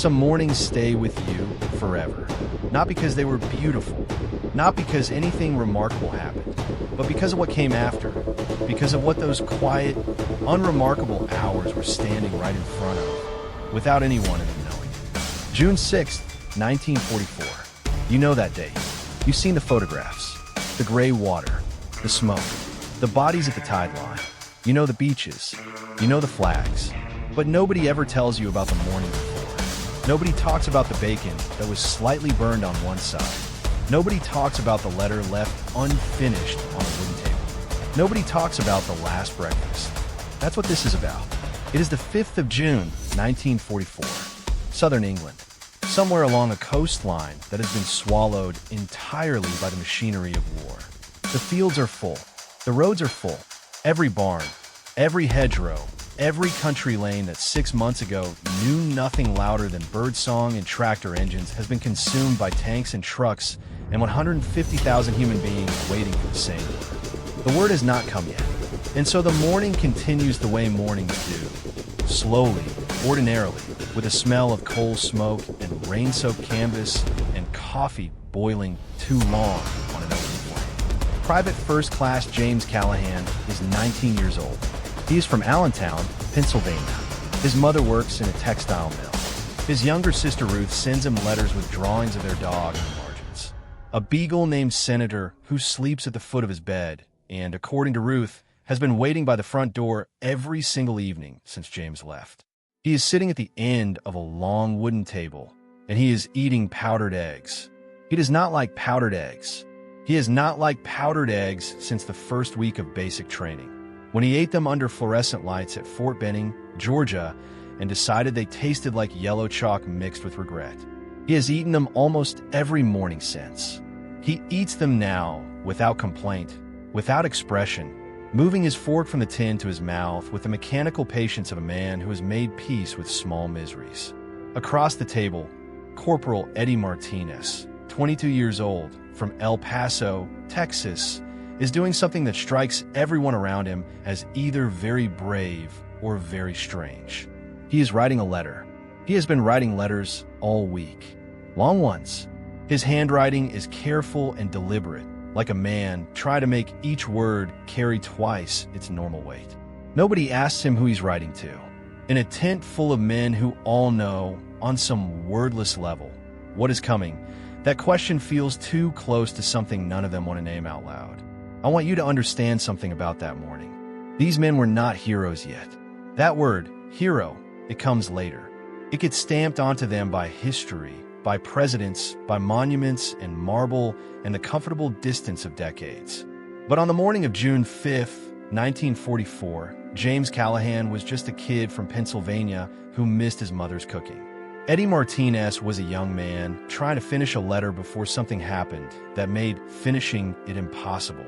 Some mornings stay with you forever. Not because they were beautiful, not because anything remarkable happened, but because of what came after, because of what those quiet, unremarkable hours were standing right in front of, without anyone in them knowing. June 6th, 1944. You know that day. You've seen the photographs, the gray water, the smoke, the bodies at the tide line. You know the beaches, you know the flags, but nobody ever tells you about the morning before. Nobody talks about the bacon that was slightly burned on one side. Nobody talks about the letter left unfinished on a wooden table. Nobody talks about the last breakfast. That's what this is about. It is the 5th of June, 1944. Southern England. Somewhere along a coastline that has been swallowed entirely by the machinery of war. The fields are full. The roads are full. Every barn, every hedgerow, every country lane that 6 months ago knew nothing louder than birdsong and tractor engines has been consumed by tanks and trucks and 150,000 human beings waiting for the same word. The word has not come yet. And so the morning continues the way mornings do. Slowly, ordinarily, with a smell of coal smoke and rain-soaked canvas and coffee boiling too long on an open flame. Private First Class James Callahan is 19 years old. He is from Allentown, Pennsylvania. His mother works in a textile mill. His younger sister Ruth sends him letters with drawings of their dog in the margins. A beagle named Senator who sleeps at the foot of his bed and, according to Ruth, has been waiting by the front door every single evening since James left. He is sitting at the end of a long wooden table, and he is eating powdered eggs. He does not like powdered eggs. He has not liked powdered eggs since the first week of basic training, when he ate them under fluorescent lights at Fort Benning, Georgia, and decided they tasted like yellow chalk mixed with regret. He has eaten them almost every morning since. He eats them now without complaint, without expression, moving his fork from the tin to his mouth with the mechanical patience of a man who has made peace with small miseries. Across the table, Corporal Eddie Martinez, 22 years old, from El Paso, Texas, is doing something that strikes everyone around him as either very brave or very strange. He is writing a letter. He has been writing letters all week. Long ones. His handwriting is careful and deliberate, like a man trying to make each word carry twice its normal weight. Nobody asks him who he's writing to. In a tent full of men who all know, on some wordless level, what is coming, that question feels too close to something none of them want to name out loud. I want you to understand something about that morning. These men were not heroes yet. That word, hero, it comes later. It gets stamped onto them by history, by presidents, by monuments and marble and the comfortable distance of decades. But on the morning of June 5th, 1944, James Callahan was just a kid from Pennsylvania who missed his mother's cooking. Eddie Martinez was a young man trying to finish a letter before something happened that made finishing it impossible.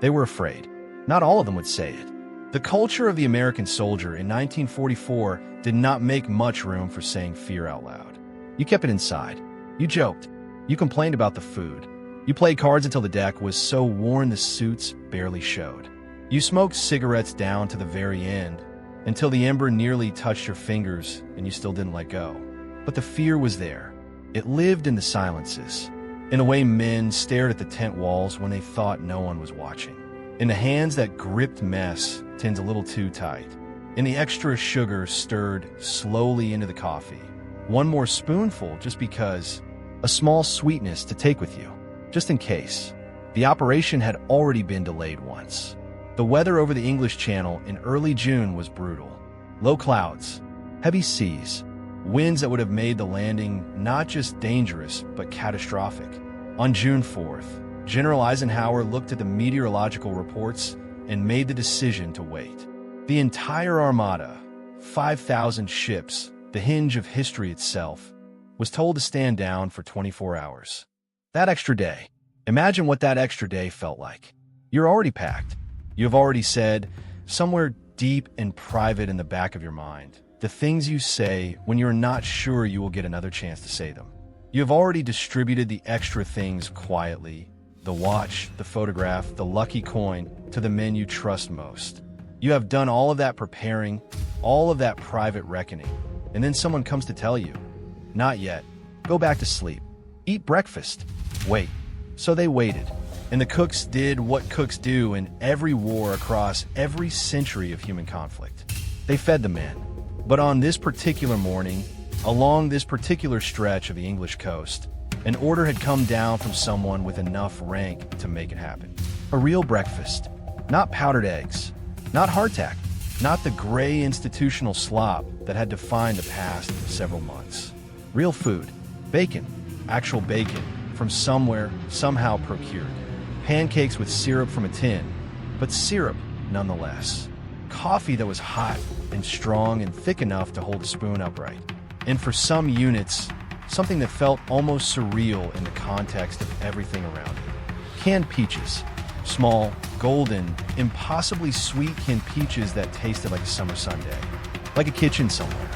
They were afraid. Not all of them would say it. The culture of the American soldier in 1944 did not make much room for saying fear out loud. You kept it inside. You joked. You complained about the food. You played cards until the deck was so worn the suits barely showed. You smoked cigarettes down to the very end, until the ember nearly touched your fingers and you still didn't let go. But the fear was there. It lived in the silences, in the way men stared at the tent walls when they thought no one was watching, in the hands that gripped mess tins a little too tight, in the extra sugar stirred slowly into the coffee, one more spoonful just because, a small sweetness to take with you, just in case. The operation had already been delayed once. The weather over the English Channel in early June was brutal. Low clouds, heavy seas, winds that would have made the landing not just dangerous, but catastrophic. On June 4th, General Eisenhower looked at the meteorological reports and made the decision to wait. The entire armada, 5,000 ships, the hinge of history itself, was told to stand down for 24 hours. That extra day, imagine what that extra day felt like. You're already packed. You have already said, somewhere deep and private in the back of your mind, the things you say when you're not sure you will get another chance to say them. You have already distributed the extra things quietly, the watch, the photograph, the lucky coin, to the men you trust most. You have done all of that preparing, all of that private reckoning, and then someone comes to tell you, Not yet. Go back to sleep. Eat breakfast. Wait. So they waited. And the cooks did what cooks do in every war across every century of human conflict. They fed the men. But on this particular morning, along this particular stretch of the English coast, an order had come down from someone with enough rank to make it happen. A real breakfast. Not powdered eggs. Not hardtack. Not the gray institutional slop that had defined the past several months. Real food. Bacon. Actual bacon. From somewhere, somehow procured. Pancakes with syrup from a tin. But syrup, nonetheless. Coffee that was hot and strong and thick enough to hold a spoon upright. And for some units, something that felt almost surreal in the context of everything around it. Canned peaches. Small, golden, impossibly sweet canned peaches that tasted like a summer Sunday. Like a kitchen somewhere.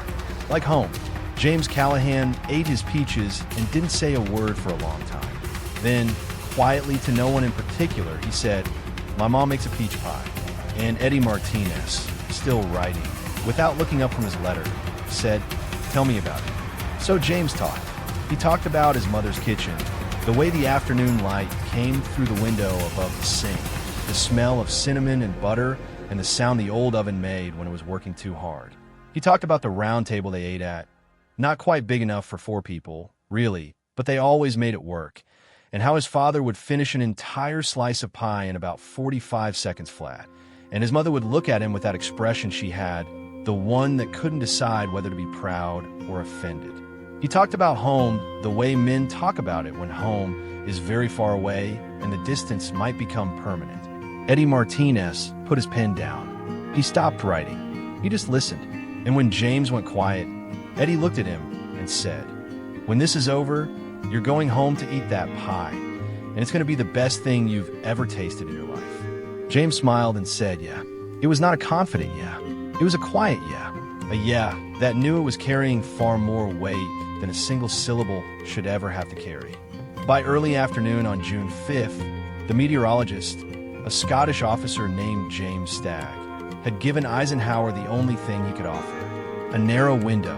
Like home. James Callahan ate his peaches and didn't say a word for a long time. Then, quietly to no one in particular, he said, "My mom makes a peach pie." And Eddie Martinez, still writing, without looking up from his letter, said, "Tell me about it." So James talked. He talked about his mother's kitchen, the way the afternoon light came through the window above the sink, the smell of cinnamon and butter, and the sound the old oven made when it was working too hard. He talked about the round table they ate at, not quite big enough for 4 people, really, but they always made it work, and how his father would finish an entire slice of pie in about 45 seconds flat, and his mother would look at him with that expression she had, the one that couldn't decide whether to be proud or offended. He talked about home the way men talk about it when home is very far away and the distance might become permanent. Eddie Martinez put his pen down. He stopped writing. He just listened. And when James went quiet, Eddie looked at him and said, "When this is over, you're going home to eat that pie, and it's going to be the best thing you've ever tasted in your life." James smiled and said, "Yeah." It was not a confident yeah. It was a quiet yeah. A yeah that knew it was carrying far more weight than a single syllable should ever have to carry. By early afternoon on June 5th, the meteorologist, a Scottish officer named James Stagg, had given Eisenhower the only thing he could offer. A narrow window.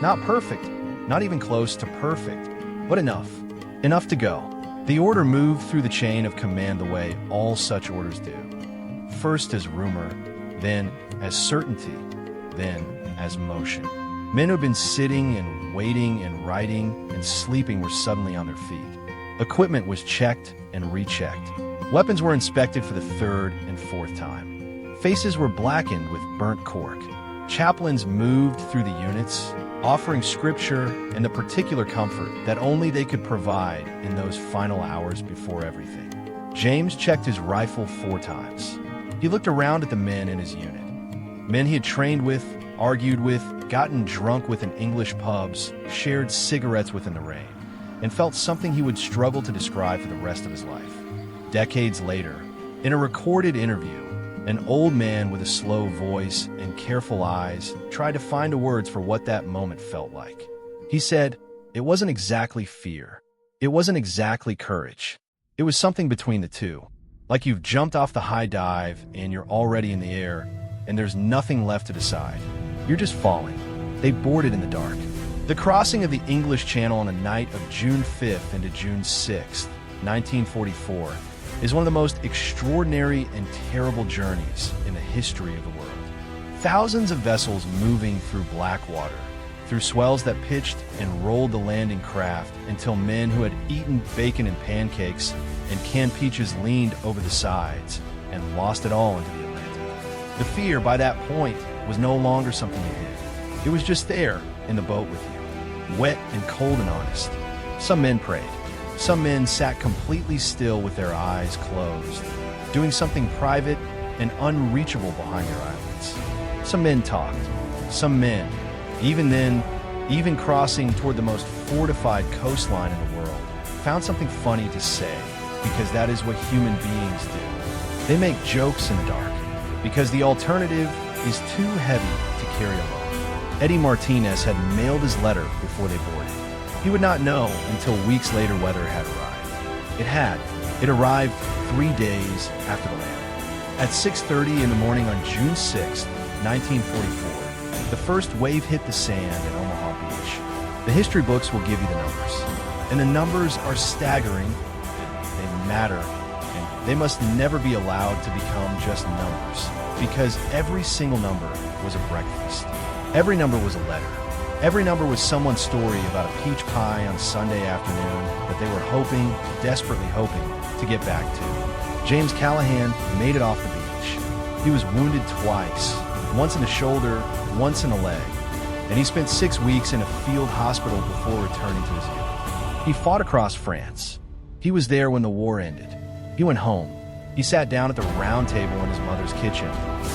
Not perfect, not even close to perfect, but enough. Enough to go. The order moved through the chain of command the way all such orders do. First as rumor, then as certainty, then as motion. Men who had been sitting and waiting and writing and sleeping were suddenly on their feet. Equipment was checked and rechecked. Weapons were inspected for the 3rd and 4th time. Faces were blackened with burnt cork. Chaplains moved through the units, offering scripture and the particular comfort that only they could provide in those final hours before everything. James checked his rifle 4 times. He looked around at the men in his unit. Men he had trained with, argued with, gotten drunk with in English pubs, shared cigarettes with in the rain, and felt something he would struggle to describe for the rest of his life. Decades later, in a recorded interview, an old man with a slow voice and careful eyes tried to find words for what that moment felt like. He said, "It wasn't exactly fear. It wasn't exactly courage. It was something between the two. Like you've jumped off the high dive and you're already in the air, and there's nothing left to decide. You're just falling." They boarded in the dark. The crossing of the English Channel on the night of June 5th into June 6th, 1944, is one of the most extraordinary and terrible journeys in the history of the world. Thousands of vessels moving through black water, through swells that pitched and rolled the landing craft until men who had eaten bacon and pancakes and canned peaches leaned over the sides and lost it all into the Atlantic. The fear, by that point, was no longer something you hid. It was just there in the boat with you, wet and cold and honest. Some men prayed. Some men sat completely still with their eyes closed, doing something private and unreachable behind their eyelids. Some men talked. Some men, even then, even crossing toward the most fortified coastline in the world, found something funny to say, because that is what human beings do. They make jokes in the dark, because the alternative is too heavy to carry alone. Eddie Martinez had mailed his letter before they boarded. He would not know until weeks later whether it had arrived. It had. It arrived 3 days after the landing. At 6:30 in the morning on June 6, 1944, the first wave hit the sand at Omaha Beach. The history books will give you the numbers. And the numbers are staggering. They matter. And they must never be allowed to become just numbers. Because every single number was a breakfast. Every number was a letter. Every number was someone's story about a peach pie on Sunday afternoon that they were hoping, desperately hoping, to get back to. James Callahan made it off the beach. He was wounded twice, once in the shoulder, once in the leg, and he spent 6 weeks in a field hospital before returning to his unit. He fought across France. He was there when the war ended. He went home. He sat down at the round table in his mother's kitchen,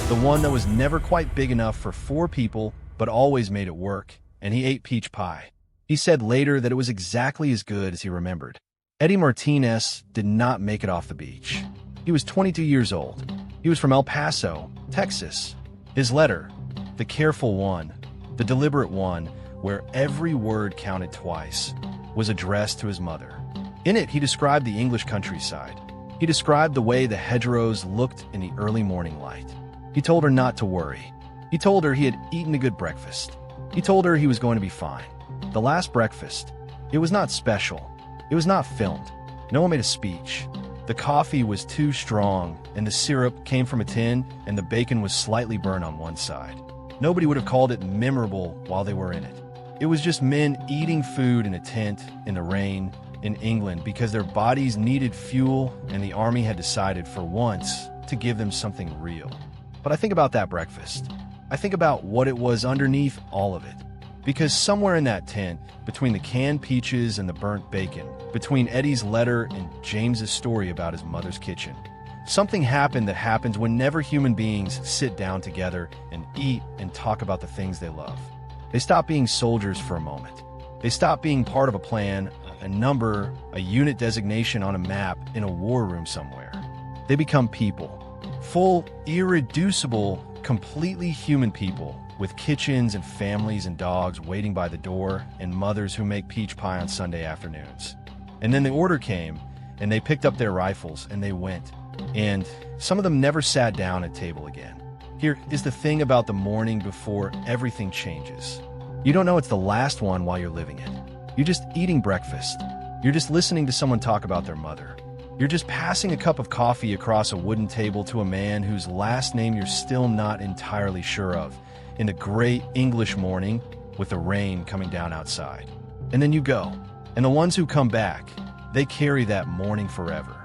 the one that was never quite big enough for 4 people, but always made it work, and he ate peach pie. He said later that it was exactly as good as he remembered. Eddie Martinez did not make it off the beach. He was 22 years old. He was from El Paso, Texas. His letter, the careful one, the deliberate one, where every word counted twice, was addressed to his mother. In it, he described the English countryside. He described the way the hedgerows looked in the early morning light. He told her not to worry. He told her he had eaten a good breakfast. He told her he was going to be fine. The last breakfast, it was not special. It was not filmed. No one made a speech. The coffee was too strong, and the syrup came from a tin, and the bacon was slightly burned on one side. Nobody would have called it memorable while they were in it. It was just men eating food in a tent, in the rain, in England, because their bodies needed fuel, and the army had decided for once to give them something real. But I think about that breakfast. I think about what it was underneath all of it. Because somewhere in that tent, between the canned peaches and the burnt bacon, between Eddie's letter and James's story about his mother's kitchen, something happened that happens whenever human beings sit down together and eat and talk about the things they love. They stop being soldiers for a moment. They stop being part of a plan, a number, a unit designation on a map in a war room somewhere. They become people. Full, irreducible, completely human people with kitchens and families and dogs waiting by the door and mothers who make peach pie on Sunday afternoons. And then the order came, and they picked up their rifles and they went. And some of them never sat down at table again. Here is the thing about the morning before everything changes. You don't know it's the last one while you're living it. You're just eating breakfast. You're just listening to someone talk about their mother. You're just passing a cup of coffee across a wooden table to a man whose last name you're still not entirely sure of, in the great English morning with the rain coming down outside. And then you go. And the ones who come back, they carry that morning forever.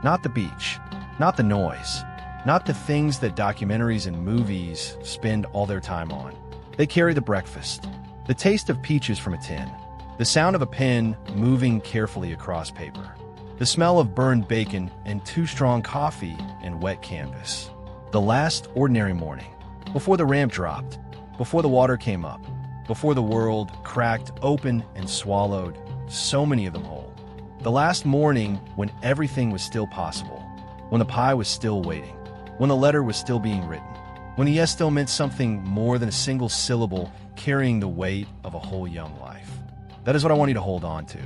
Not the beach, not the noise, not the things that documentaries and movies spend all their time on. They carry the breakfast, the taste of peaches from a tin, the sound of a pen moving carefully across paper, the smell of burned bacon and too strong coffee and wet canvas. The last ordinary morning, before the ramp dropped, before the water came up, before the world cracked open and swallowed so many of them whole. The last morning when everything was still possible, when the pie was still waiting, when the letter was still being written, when a yes still meant something more than a single syllable carrying the weight of a whole young life. That is what I want you to hold on to.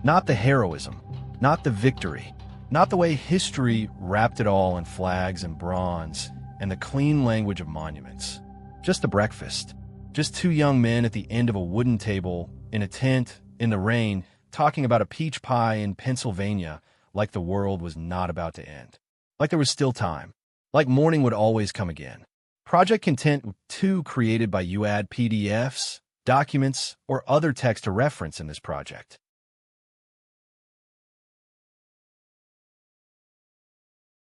Not the heroism, not the victory, not the way history wrapped it all in flags and bronze and the clean language of monuments. Just the breakfast. Just 2 young men at the end of a wooden table, in a tent, in the rain, talking about a peach pie in Pennsylvania like the world was not about to end. Like there was still time. Like morning would always come again. Project Content 2 created by you add PDFs, documents, or other text to reference in this project.